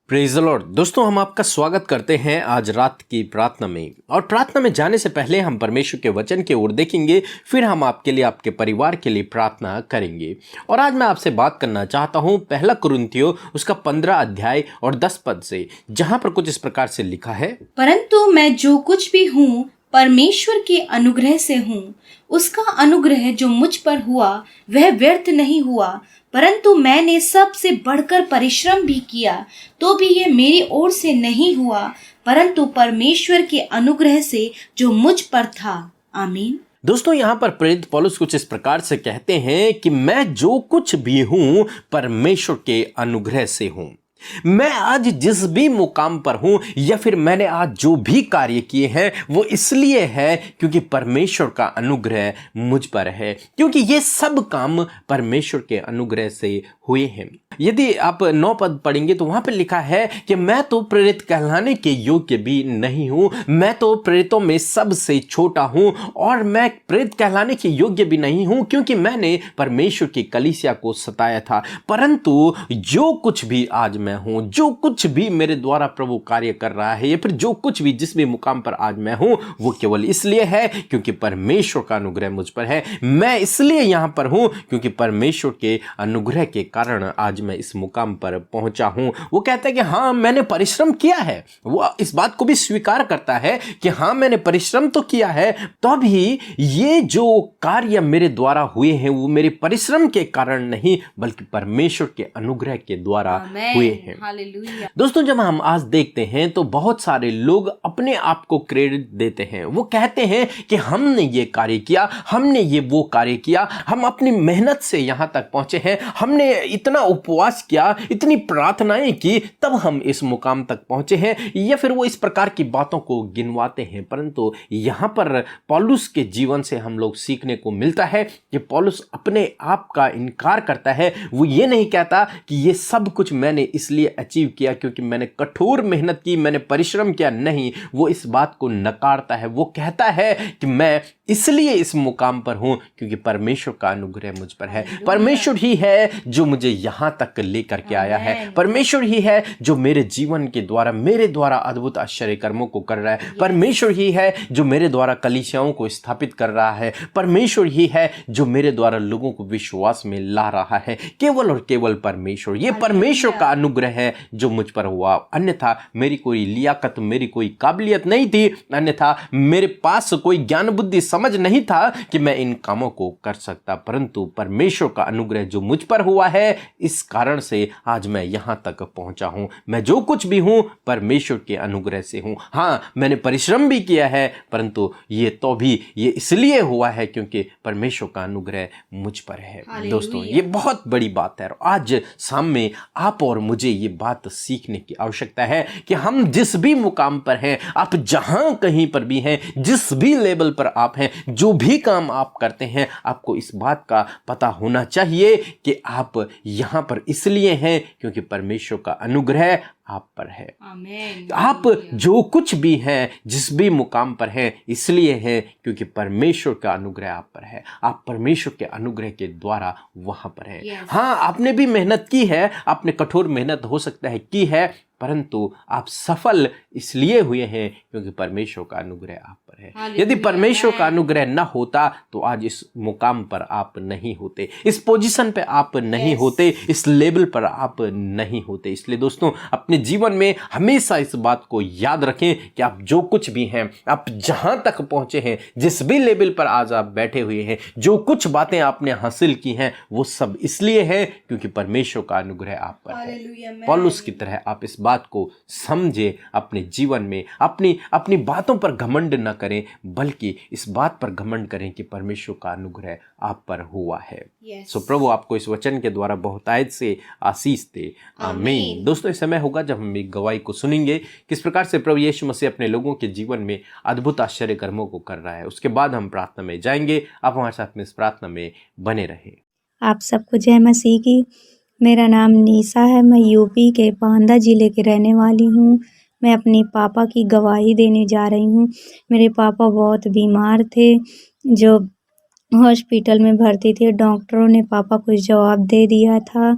Praise the Lord. दोस्तों, हम आपका स्वागत करते हैं आज रात की प्रार्थना में। और प्रार्थना में जाने से पहले हम परमेश्वर के वचन की ओर देखेंगे, फिर हम आपके लिए, आपके परिवार के लिए प्रार्थना करेंगे। और आज मैं आपसे बात करना चाहता हूं पहला कुरिन्थियों उसका 15 अध्याय और 10 पद से, जहां पर कुछ इस प्रकार से लिखा है, परंतु मैं जो कुछ भी हूँ परमेश्वर के अनुग्रह से हूँ। उसका अनुग्रह जो मुझ पर हुआ वह व्यर्थ नहीं हुआ, परंतु मैंने सबसे बढ़कर परिश्रम भी किया, तो भी यह मेरी ओर से नहीं हुआ, परंतु परमेश्वर के अनुग्रह से जो मुझ पर था। आमीन। दोस्तों, यहाँ पर प्रेरित पौलुस कुछ इस प्रकार से कहते हैं कि मैं जो कुछ भी हूं परमेश्वर के अनुग्रह से हूं। मैं आज जिस भी मुकाम पर हूं या फिर मैंने आज जो भी कार्य किए हैं वो इसलिए है क्योंकि परमेश्वर का अनुग्रह मुझ पर है, क्योंकि ये सब काम परमेश्वर के अनुग्रह से हुए हैं। यदि आप 9 पद पढ़ेंगे तो वहां पर लिखा है कि मैं तो प्रेरित कहलाने के योग्य भी नहीं हूं, मैं तो प्रेरितों में सबसे छोटा हूं और मैं प्रेरित कहलाने के योग्य भी नहीं हूं क्योंकि मैंने परमेश्वर की कलीसिया को सताया था। परंतु जो कुछ भी आज मैं हूं, जो कुछ भी मेरे द्वारा प्रभु कार्य कर रहा है या फिर जो कुछ भी जिस भी मुकाम पर आज मैं हूं, वो केवल इसलिए है क्योंकि परमेश्वर का अनुग्रह मुझ पर है। मैं इसलिए यहां पर हूं क्योंकि परमेश्वर के अनुग्रह के कारण आज मैं इस मुकाम पर पहुंचा हूं। वो कहता है कि हाँ, मैंने परिश्रम किया है। वो इस बात को भी स्वीकार करता है कि हाँ, मैंने परिश्रम तो किया है, तभी ये जो कार्य मेरे द्वारा हुए हैं वो मेरे परिश्रम के कारण नहीं बल्कि परमेश्वर के अनुग्रह के द्वारा हुए हैं। हालेलुया। दोस्तों, जब हम आज देखते हैं तो बहुत सारे लोग अपने आप को क्रेडिट देते हैं। वो कहते हैं कि हमने ये कार्य किया, हमने ये वो कार्य किया, हम अपनी मेहनत से यहां तक पहुंचे हैं, हमने इतना उपवास किया, इतनी प्रार्थनाएं की, तब हम इस मुकाम तक पहुंचे हैं, या फिर वो इस प्रकार की बातों को गिनवाते हैं। परंतु यहां पर पौलुस के जीवन से हम लोग सीखने को मिलता है कि पौलुस अपने आप का इनकार करता है। वो ये नहीं कहता कि ये सब कुछ मैंने इसलिए अचीव किया क्योंकि मैंने कठोर मेहनत की, मैंने परिश्रम किया। नहीं, वो इस बात को नकारता है। वो कहता है कि मैं इसलिए इस मुकाम पर हूं क्योंकि परमेश्वर का अनुग्रह मुझ पर है। परमेश्वर ही है जो मुझे यहां तक लेकर के आया है। परमेश्वर ही है जो मेरे जीवन के द्वारा, मेरे द्वारा अद्भुत आश्चर्य कर्मों को कर रहा है। परमेश्वर ही है जो मेरे द्वारा कलीसियाओं को स्थापित कर रहा है। परमेश्वर ही है जो मेरे द्वारा लोगों को विश्वास में ला रहा है। केवल और केवल परमेश्वर। ये परमेश्वर का अनुग्रह है जो मुझ पर हुआ। अन्यथा मेरी कोई लियाकत, मेरी कोई काबिलियत नहीं थी, अन्यथा मेरे पास कोई ज्ञान बुद्धि समझ नहीं था कि मैं इन कामों को कर सकता। परंतु परमेश्वर का अनुग्रह जो मुझ पर हुआ है, इस कारण से आज मैं यहां तक पहुंचा हूं। मैं जो कुछ भी हूं परमेश्वर के अनुग्रह से हूं। हां, मैंने परिश्रम भी किया है, परंतु ये इसलिए हुआ है क्योंकि परमेश्वर का अनुग्रह मुझ पर है। दोस्तों, ये बहुत बड़ी बात है। आज सामने आप और मुझे ये बात सीखने की आवश्यकता है कि हम जिस भी मुकाम पर हैं, आप जहां कहीं पर भी हैं, जिस भी लेवल पर आप हैं, जो भी काम आप करते हैं, आपको इस बात का पता होना चाहिए कि आप यहां पर इसलिए हैं क्योंकि परमेश्वर का अनुग्रह आप पर है। आमीन। आप जो कुछ भी हैं, जिस भी मुकाम पर हैं, इसलिए हैं क्योंकि परमेश्वर का अनुग्रह आप पर है। आप परमेश्वर के अनुग्रह के द्वारा वहां पर हैं। हाँ, आपने भी मेहनत की है, आपने कठोर मेहनत हो सकता है की है, परंतु आप सफल इसलिए हुए हैं क्योंकि परमेश्वर का अनुग्रह आप पर है। यदि परमेश्वर का अनुग्रह न होता तो आज इस मुकाम पर आप नहीं होते, इस पोजीशन पे आप नहीं होते, इस लेवल पर आप नहीं होते। इसलिए दोस्तों, अपने जीवन में हमेशा इस बात को याद रखें कि आप जो कुछ भी हैं, आप जहां तक पहुंचे हैं, जिस भी लेवल पर आज आप बैठे हुए हैं, जो कुछ बातें आपने हासिल की हैं, वो सब इसलिए है क्योंकि परमेश्वर का अनुग्रह आप पर है। पौलुस की तरह आप इस बात को समझे, अपने जीवन में अपनी बातों पर घमंड न करें, बल्कि इस बात पर घमंड करें कि परमेश्वर का अनुग्रह आप पर हुआ है। सो प्रभु आपको इस वचन के द्वारा बहुतायत से आशीष दे। आमीन। दोस्तों, इस समय होगा जब हम एक गवाही को सुनेंगे किस प्रकार से प्रभु यीशु मसीह अपने लोगों के जीवन में अद्भुत आश्चर्य कर्मों को कर रहा है। उसके बाद हम प्रार्थना में जाएंगे। आप हमारे साथ में इस प्रार्थना में बने रहें। आप सबको जय मसीह की। मेरा नाम निशा है। मैं यूपी के बांदा ज़िले की रहने वाली हूँ। मैं अपने पापा की गवाही देने जा रही हूँ। मेरे पापा बहुत बीमार थे, जो हॉस्पिटल में भर्ती थी। डॉक्टरों ने पापा को जवाब दे दिया था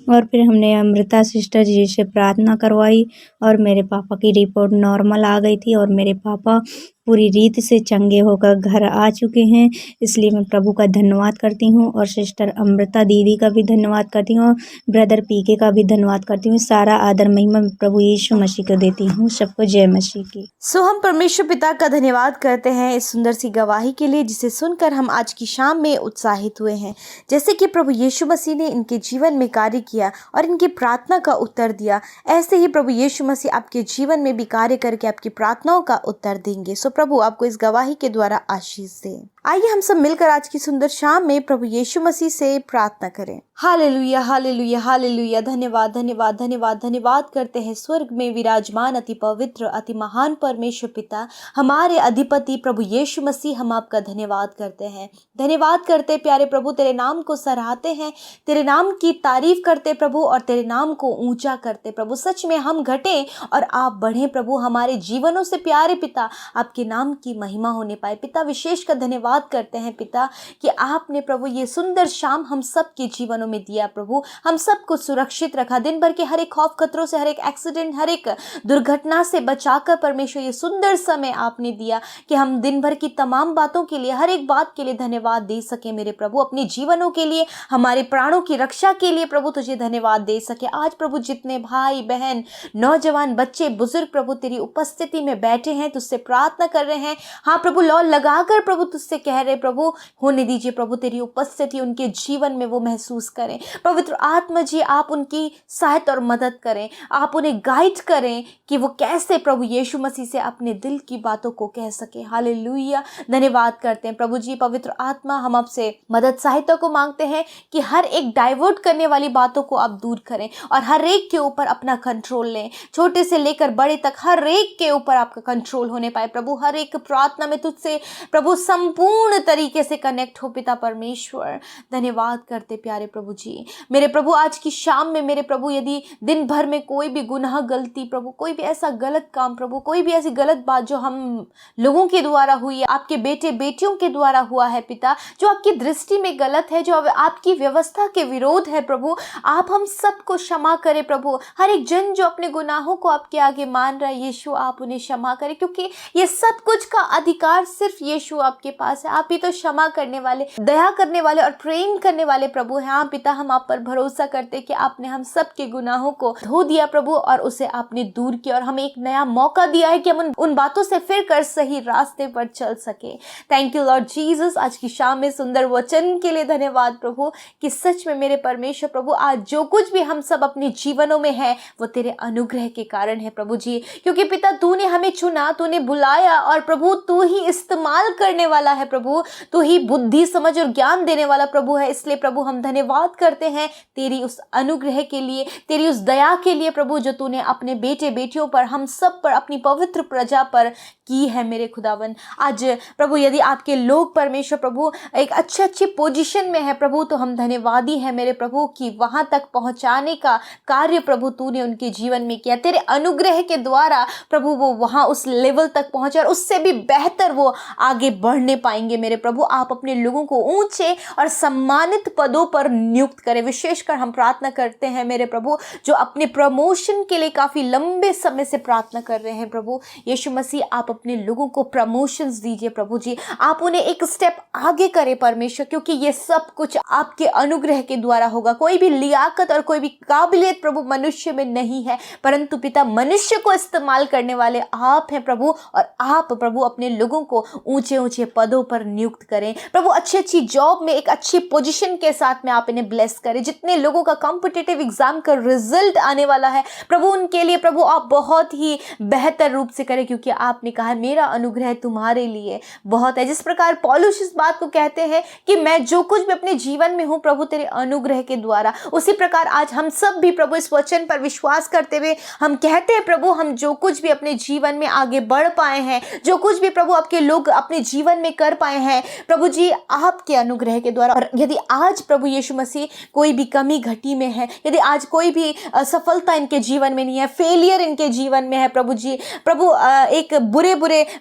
और फिर हमने अमृता सिस्टर जी से प्रार्थना करवाई और मेरे पापा की रिपोर्ट नॉर्मल आ गई थी और मेरे पापा पूरी रीत से चंगे होकर घर आ चुके हैं। इसलिए मैं प्रभु का धन्यवाद करती हूँ और सिस्टर अमृता दीदी का भी धन्यवाद करती हूँ और ब्रदर पीके का भी धन्यवाद करती हूँ। सारा आदर महिमा मैं प्रभु यीशु मसीह को देती हूँ। सबको जय मसीह की। सो हम परमेश्वर पिता का धन्यवाद करते हैं इस सुंदर सी गवाही के लिए, जिसे सुनकर हम आज की शाम में उत्साहित हुए हैं। जैसे कि प्रभु यीशु मसीह ने इनके जीवन में कार्य किया और इनकी प्रार्थना का उत्तर दिया, ऐसे ही प्रभु यीशु मसीह आपके जीवन में भी कार्य करके आपकी प्रार्थनाओं का उत्तर देंगे। सो प्रभु आपको इस गवाही के द्वारा आशीष दे। आइए हम सब मिलकर आज की सुंदर शाम में प्रभु यीशु मसीह से प्रार्थना करें। Hallelujah hallelujah hallelujah. धन्यवाद धन्यवाद धन्यवाद धन्यवाद करते हैं स्वर्ग में विराजमान अति पवित्र अति महान परमेश्वर पिता, हमारे अधिपति प्रभु यीशु मसीह, हम आपका धन्यवाद करते हैं। धन्यवाद करते प्यारे प्रभु, तेरे नाम को सराहते हैं, तेरे नाम की तारीफ करते प्रभु और तेरे नाम को ऊंचा करते प्रभु। सच में हम घटें और आप बढ़ें प्रभु, हमारे जीवनों से प्यारे पिता आपके नाम की महिमा होने पाए। पिता विशेष का धन्यवाद करते हैं पिता कि आपने प्रभु ये सुंदर शाम हम सब के जीवनों में दिया प्रभु, हम सबको सुरक्षित रखा। दिन भर के हर एक खौफ खतरों से, हर एक एक्सीडेंट, हर एक दुर्घटना से बचाकर परमेश्वर ये सुंदर समय आपने दिया कि हम दिन भर की तमाम बातों के लिए, हर एक बात के लिए धन्यवाद दे सके मेरे प्रभु। अपने जीवनों के लिए, हमारे प्राणों की रक्षा के लिए प्रभु तुझे धन्यवाद दे सके। आज प्रभु जितने भाई बहन, नौजवान, बच्चे, बुजुर्ग प्रभु तेरी उपस्थिति में बैठे हैं, तुझसे प्रार्थना कर रहे हैं, हाँ प्रभु लौ लगाकर प्रभु तुझसे कह रहे प्रभु, होने दीजिए प्रभु तेरी उपस्थिति उनके जीवन में वो महसूस करें। पवित्र आत्मा जी आप उनकी सहायता और मदद करें, आप उन्हें गाइड करें कि वो कैसे प्रभु यीशु मसीह से अपने दिल की बातों को कह सके। हालेलुया। धन्यवाद करते हैं प्रभु जी। पवित्र आत्मा हम आपसे मदद सहायता को मांगते हैं कि हर एक डाइवर्ट करने वाली बातों को आप दूर करें और हर एक के ऊपर अपना कंट्रोल लें, छोटे से लेकर बड़े तक हर एक के ऊपर आपका कंट्रोल होने पाए प्रभु। हर एक प्रार्थना में तुझसे प्रभु संपूर्ण तरीके से कनेक्ट हो पिता परमेश्वर। धन्यवाद करते प्यारे प्रभु जी। मेरे प्रभु आज की शाम में मेरे प्रभु यदि दिन भर में कोई भी गुनाह, गलती प्रभु, कोई भी ऐसा गलत काम प्रभु, कोई भी ऐसी गलत बात जो हम लोगों के द्वारा हुई है, आपके बेटे बेटियों के द्वारा हुआ है पिता, जो आपकी दृष्टि में गलत है, जो आपकी व्यवस्था के विरोध है प्रभु, आप हम सबको क्षमा करें प्रभु। हर एक जन जो अपने गुनाहों को आपके आगे मान रहा है यीशु, आप उन्हें क्षमा करें, क्योंकि ये सब कुछ का अधिकार सिर्फ यीशु आपके पास है। आप ही तो क्षमा करने वाले, दया करने वाले और प्रेम करने वाले प्रभु हैं। हाँ पिता, हम आप पर भरोसा करते कि आपने हम सब के गुनाहों को धो दिया प्रभु और उसे आपने दूर किया और हमें एक नया मौका दिया है कि हम उन बातों से फिर कर सही रास्ते पर चल सके। Thank you Lord Jesus. आज की शाम में सुंदर वचन के लिए धन्यवाद प्रभु कि सच में मेरे परमेश्वर प्रभु, आज जो कुछ भी हम सब अपने जीवनों में है वो तेरे अनुग्रह के कारण है प्रभु जी, क्योंकि पिता तूने हमें चुना, तूने बुलाया और प्रभु तू ही इस्तेमाल करने वाला है प्रभु, तू ही बुद्धि, समझ और ज्ञान देने वाला प्रभु है। इसलिए प्रभु हम धन्यवाद करते हैं तेरी उस अनुग्रह के लिए, तेरी उस दया के लिए प्रभु, जो तूने अपने बेटे बेटियों पर, हम सब पर, अपनी पवित्र प्रजा पर की है मेरे खुदावन। आज प्रभु यदि आपके लोग परमेश्वर प्रभु एक अच्छी पोजीशन में है प्रभु, तो हम धन्यवादी हैं मेरे प्रभु कि वहां तक पहुंचाने का कार्य प्रभु तूने उनके जीवन में किया। तेरे अनुग्रह के द्वारा प्रभु वो वहां उस लेवल तक पहुंचे और उससे भी बेहतर वो आगे बढ़ने पाएंगे मेरे प्रभु। आप अपने लोगों को ऊंचे और सम्मानित पदों पर नियुक्त करें। विशेषकर हम प्रार्थना करते हैं मेरे प्रभु जो अपने प्रमोशन के लिए काफी लंबे समय से प्रार्थना कर रहे हैं प्रभु यीशु मसीह, आप अपने लोगों को प्रमोशंस दीजिए प्रभु जी, आप उन्हें एक स्टेप आगे करें परमेश्वर, क्योंकि ये सब कुछ आपके अनुग्रह के द्वारा होगा। कोई भी लियाकत और कोई भी काबिलियत प्रभु मनुष्य में नहीं है, परंतु पिता मनुष्य को इस्तेमाल करने वाले आप हैं प्रभु, और आप प्रभु अपने लोगों को ऊंचे ऊंचे पदों पर नियुक्त करें प्रभु। अच्छी जॉब में एक अच्छी पोजीशन के साथ में आप इन्हें ब्लेस करें। जितने लोगों का कॉम्पिटिटिव एग्जाम का रिजल्ट आने वाला है प्रभु, उनके लिए प्रभु आप बहुत ही बेहतर रूप से करें, क्योंकि आपने कहा मेरा अनुग्रह तुम्हारे लिए बहुत है। जिस प्रकार पौलुस इस बात को कहते हैं कि मैं जो कुछ भी अपने जीवन में हूं प्रभु तेरे अनुग्रह के द्वारा, उसी प्रकार आज हम सब भी प्रभु इस वचन पर विश्वास करते हुए हम कहते हैं प्रभु, हम जो कुछ भी अपने जीवन में आगे बढ़ पाए हैं, जो कुछ भी प्रभु आपके लोग अपने जीवन में कर पाए हैं प्रभु जी आपके अनुग्रह के द्वारा। और यदि आज प्रभु यीशु मसीह कोई भी कमी घटी में है, यदि आज कोई भी असफलता इनके जीवन में नहीं है, फेलियर इनके जीवन में है प्रभु जी, प्रभु एक बुरे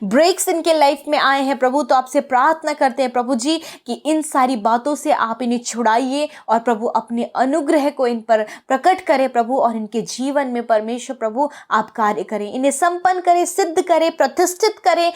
ब्रेक्स इनके लाइफ में आए हैं प्रभु, तो आपसे प्रार्थना करते हैं प्रभु जी कि इन सारी बातों से आप इन्हें छुड़ाइए और प्रभु अपने अनुग्रह को इन पर प्रकट करें प्रभु, और इनके जीवन में परमेश्वर प्रभु आप कार्य करें, इन्हें संपन्न करें, सिद्ध करें, प्रतिष्ठित करें,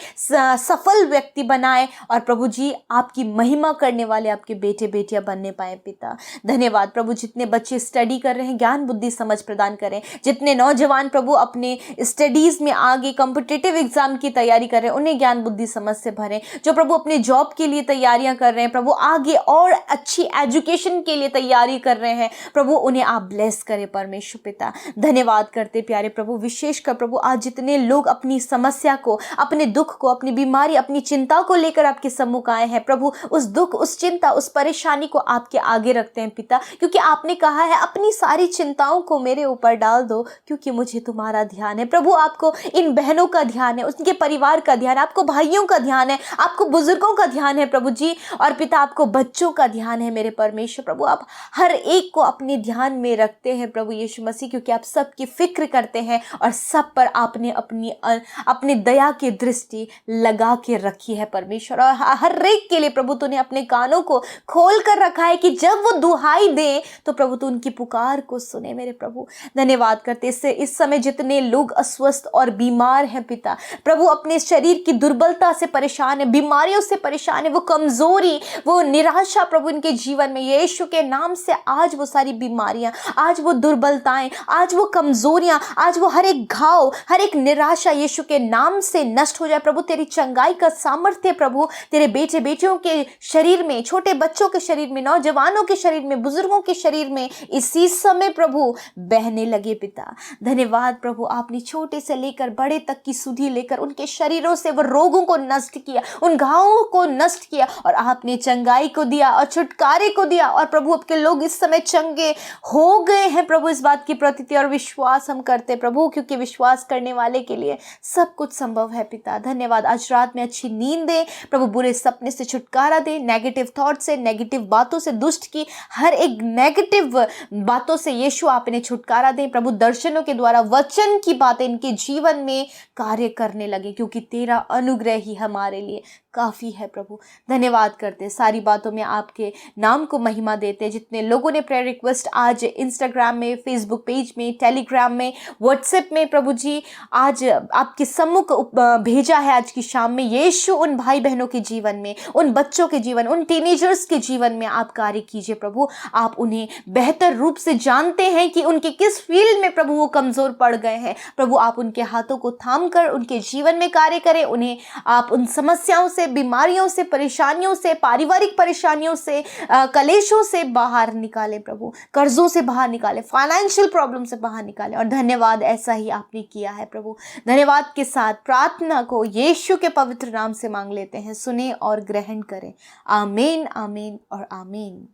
सफल व्यक्ति बनाएं और प्रभु जी आपकी महिमा करने वाले आपके बेटे बेटियां बनने पाए पिता। धन्यवाद प्रभु, जितने बच्चे स्टडी कर रहे हैं ज्ञान बुद्धि समझ प्रदान करें, जितने नौजवान प्रभु अपने स्टडीज में आगे कॉम्पिटिटिव एग्जाम की तैयारी कर रहे हैं उन्हें ज्ञान बुद्धि समझ से भरें, जो प्रभु अपने जॉब के लिए तैयारियां कर रहे हैं प्रभु, आगे और अच्छी एजुकेशन के लिए तैयारी कर रहे हैं प्रभु, उन्हें आप ब्लेस करें परमेश्वर पिता। धन्यवाद करते प्यारे प्रभु, विशेषकर प्रभु आज जितने लोग अपनी समस्या को, अपने दुख को, अपनी बीमारी, अपनी चिंता को लेकर आपके सम्मुख आए हैं प्रभु, उस दुख, उस चिंता, उस परेशानी को आपके आगे रखते हैं पिता, क्योंकि आपने कहा है अपनी सारी चिंताओं को मेरे ऊपर डाल दो क्योंकि मुझे तुम्हारा ध्यान है। प्रभु आपको इन बहनों का ध्यान है, उनके परिवार का ध्यान है, आपको भाइयों का ध्यान है, आपको बुजुर्गों का ध्यान है प्रभु जी, और पिता आपको बच्चों का ध्यान है मेरे परमेश्वर प्रभु। आप हर एक को अपने ध्यान में रखते हैं प्रभु यीशु मसीह, क्योंकि आप सबकी फिक्र करते हैं और सब पर आपने अपनी दया की दृष्टि लगा के रखी है परमेश्वर, और हर एक के लिए प्रभु तूने अपने कानों को खोल कर रखा है कि जब वो दुहाई दे तो प्रभु तू उनकी पुकार को सुने मेरे प्रभु। धन्यवाद करते इससे इस समय जितने लोग अस्वस्थ और बीमार हैं पिता, प्रभु अपने शरीर की दुर्बलता से परेशान है, बीमारियों से परेशान है, वो कमजोरी, वो निराशा प्रभु इनके जीवन में, यीशु के नाम से आज वो सारी बीमारियां, आज वो दुर्बलताएं, आज वो कमजोरियां, आज वो हर एक घाव, हर एक निराशा यीशु के नाम से नष्ट हो जाए प्रभु। तेरी चंगाई का सामर्थ्य प्रभु तेरे बेटे बेटियों के शरीर में, छोटे बच्चों के शरीर में, नौजवानों के शरीर में, बुजुर्गों के शरीर में इसी समय प्रभु बहने लगे पिता। धन्यवाद प्रभु, आपने छोटे से लेकर बड़े तक की सुधि लेकर उनके शरीरों से वो रोगों को नष्ट किया, उन घावों को नष्ट किया, और आपने चंगाई को दिया और छुटकारे को दिया, और प्रभु आपके लोग इस समय चंगे हो गए हैं प्रभु। इस बात की प्रतीति और विश्वास हम करते प्रभु, क्योंकि विश्वास करने वाले के लिए सब कुछ संभव है पिता। धन्यवाद, आज रात में अच्छी नींद दे प्रभु, बुरे सपने से छुटकारा दे, नेगेटिव थॉट से, नेगेटिव बातों से, दुष्ट की हर एक नेगेटिव बातों से यीशु आप इन्हें छुटकारा दें प्रभु। दर्शनों के द्वारा वचन की बातें इनके जीवन में कार्य करने लगे, क्योंकि तेरा अनुग्रह ही हमारे लिए काफ़ी है प्रभु। धन्यवाद करते, सारी बातों में आपके नाम को महिमा देते। जितने लोगों ने प्रेयर रिक्वेस्ट आज इंस्टाग्राम में, फेसबुक पेज में, टेलीग्राम में, व्हाट्सएप में प्रभु जी आज आपके सम्मुख भेजा है आज की शाम में, यीशु उन भाई बहनों के जीवन में, उन बच्चों के जीवन, उन टीनेजर्स के जीवन में आप कार्य कीजिए प्रभु। आप उन्हें बेहतर रूप से जानते हैं कि उनके किस फील्ड में प्रभु वो कमज़ोर पड़ गए हैं प्रभु। आप उनके हाथों को थाम कर उनके जीवन में कार्य करें, उन्हें आप उन समस्याओं से, बीमारियों से, परेशानियों से, पारिवारिक परेशानियों से, कलेशों से बाहर निकाले प्रभु, कर्जों से बाहर निकाले, फाइनेंशियल प्रॉब्लम से बाहर निकाले। और धन्यवाद, ऐसा ही आपने किया है प्रभु। धन्यवाद के साथ प्रार्थना को यीशु के पवित्र नाम से मांग लेते हैं, सुने और ग्रहण करें। आमीन, आमीन और आमीन।